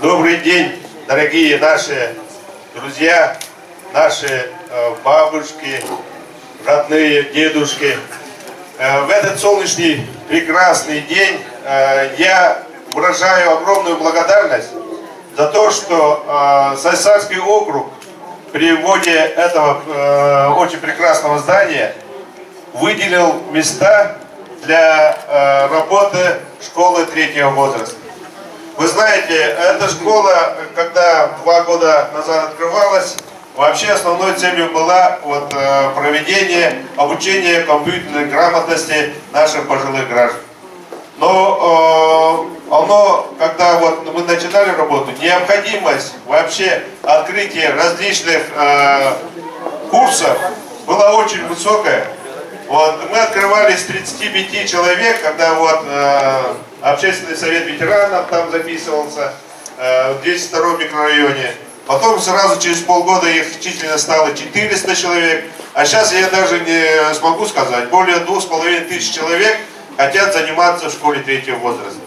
Добрый день, дорогие наши друзья, наши бабушки, родные, дедушки. В этот солнечный, прекрасный день я выражаю огромную благодарность за то, что Сайсарский округ при вводе этого очень прекрасного здания выделил места для работы школы третьего возраста. Вы знаете, эта школа, когда 2 года назад открывалась, вообще основной целью была проведение обучения компьютерной грамотности наших пожилых граждан. Но когда мы начинали работу, необходимость вообще открытия различных курсов была очень высокая. Мы открывали с 35 человек, когда общественный совет ветеранов там записывался в 202 микрорайоне. Потом сразу через полгода их численность стало 400 человек. А сейчас я даже не смогу сказать, более 2500 человек хотят заниматься в школе третьего возраста.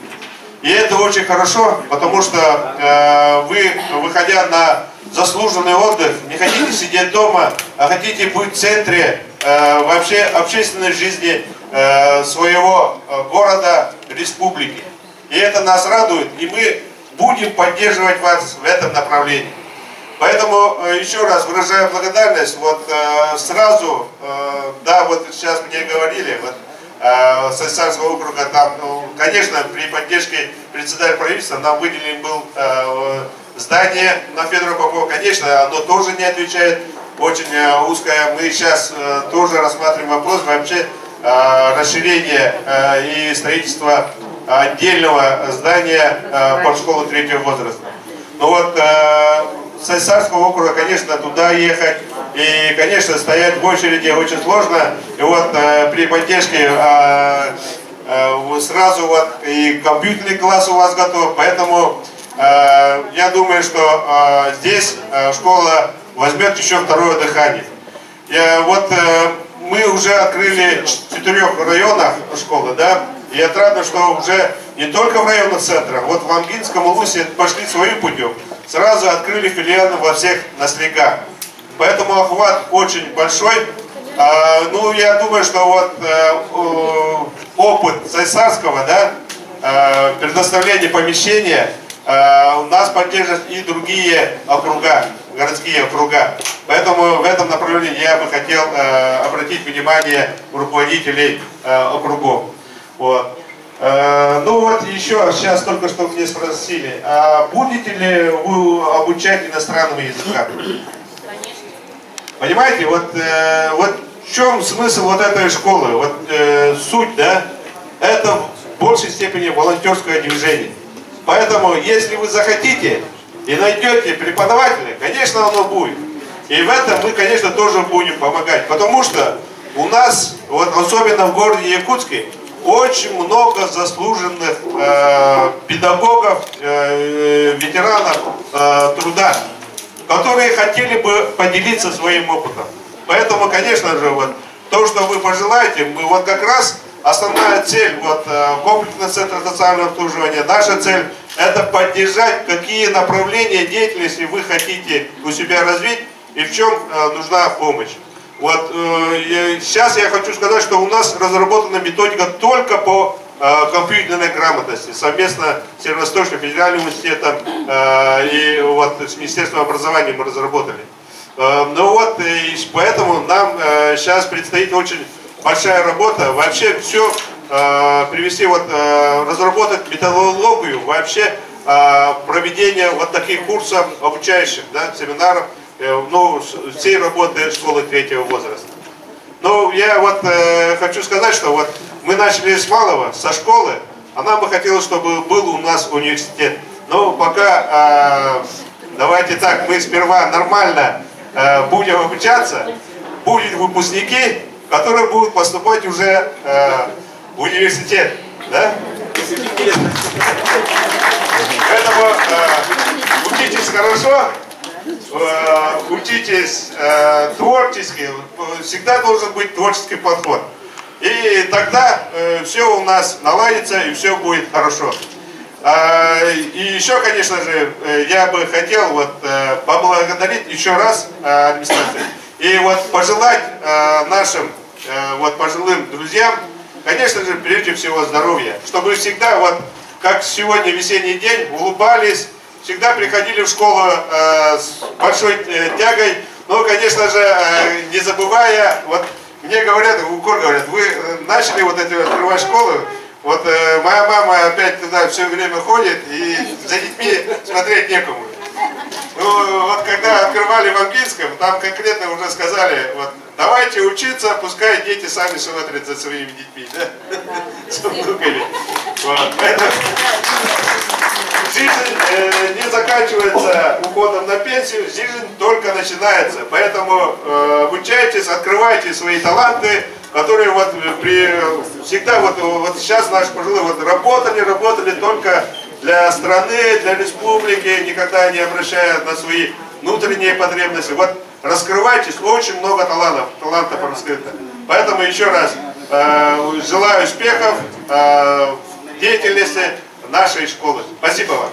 И это очень хорошо, потому что вы, выходя на заслуженный отдых, не хотите сидеть дома, а хотите быть в центре вообще общественной жизни своего города, республики. И это нас радует, и мы будем поддерживать вас в этом направлении. Поэтому еще раз выражаю благодарность. Сразу, да, сейчас мне говорили, Сайсарского округа, там, конечно, при поддержке председателя правительства нам выделен был здание на Федора Попова. Конечно, оно тоже не отвечает, очень узкое. Мы сейчас тоже рассматриваем вопрос вообще расширения и строительства отдельного здания под школу третьего возраста. С Сайсарского округа, конечно, туда ехать и, конечно, стоять в очереди очень сложно. И при поддержке сразу и компьютерный класс у вас готов, поэтому я думаю, что здесь школа возьмет еще второе дыхание. Мы уже открыли в 4 районах школы, да, и отрадно, что уже не только в районных центрах, в Ангинском, Улусе пошли своим путем. Сразу открыли филиалы во всех наследниках. Поэтому охват очень большой. Я думаю, что опыт Сайсарского, да, предоставления помещения, нас поддержат и другие округа, городские округа. Поэтому в этом направлении я бы хотел обратить внимание руководителей округов. Еще сейчас только что мне спросили, а будете ли вы обучать иностранным языкам? Конечно. Понимаете, в чем смысл этой школы? Суть, да, это в большей степени волонтерское движение. Поэтому, если вы захотите и найдете преподавателя, конечно, оно будет. И в этом мы, конечно, тоже будем помогать. Потому что у нас, особенно в городе Якутске, очень много заслуженных педагогов, ветеранов труда, которые хотели бы поделиться своим опытом. Поэтому, конечно же, то, что вы пожелаете, мы как раз основная цель комплексного центра социального обслуживания, наша цель — это поддержать, какие направления деятельности вы хотите у себя развить и в чем нужна помощь. Сейчас я хочу сказать, что у нас разработана методика только по компьютерной грамотности. Совместно с Северо-Восточным федеральным университетом и с Министерством образования мы разработали. И поэтому нам сейчас предстоит очень большая работа. Вообще все привести, разработать методологию вообще проведения таких курсов обучающих, да, семинаров, всей работы школы третьего возраста. Я хочу сказать, что мы начали с малого, со школы, а нам бы хотелось, чтобы был у нас университет. Но пока давайте так, мы сперва нормально будем обучаться, будут выпускники, которые будут поступать уже в университет. Да? Поэтому учитесь хорошо. Учитесь творчески, всегда должен быть творческий подход. И тогда все у нас наладится и все будет хорошо. И еще, конечно же, я бы хотел вот поблагодарить еще раз администрацию. И вот пожелать нашим вот пожилым друзьям, конечно же, прежде всего здоровья. Чтобы всегда, вот как сегодня весенний день, улыбались, всегда приходили в школу с большой тягой. Но, конечно же, не забывая, вот мне говорят, в укор говорят, вы начали вот эти открывать школу. Вот моя мама опять туда все время ходит, и за детьми смотреть некому. Ну, вот когда открывали в английском, там конкретно уже сказали, вот, давайте учиться, пускай дети сами смотрят за своими детьми, да? С внуками. Вот. Жизнь не заканчивается уходом на пенсию, жизнь только начинается. Поэтому обучайтесь, открывайте свои таланты, которые вот всегда вот сейчас наши пожилые вот работали только для страны, для республики, никогда не обращая на свои внутренние потребности. Вот раскрывайтесь, очень много талантов раскрыто. Поэтому еще раз желаю успехов в деятельности нашей школы. Спасибо вам.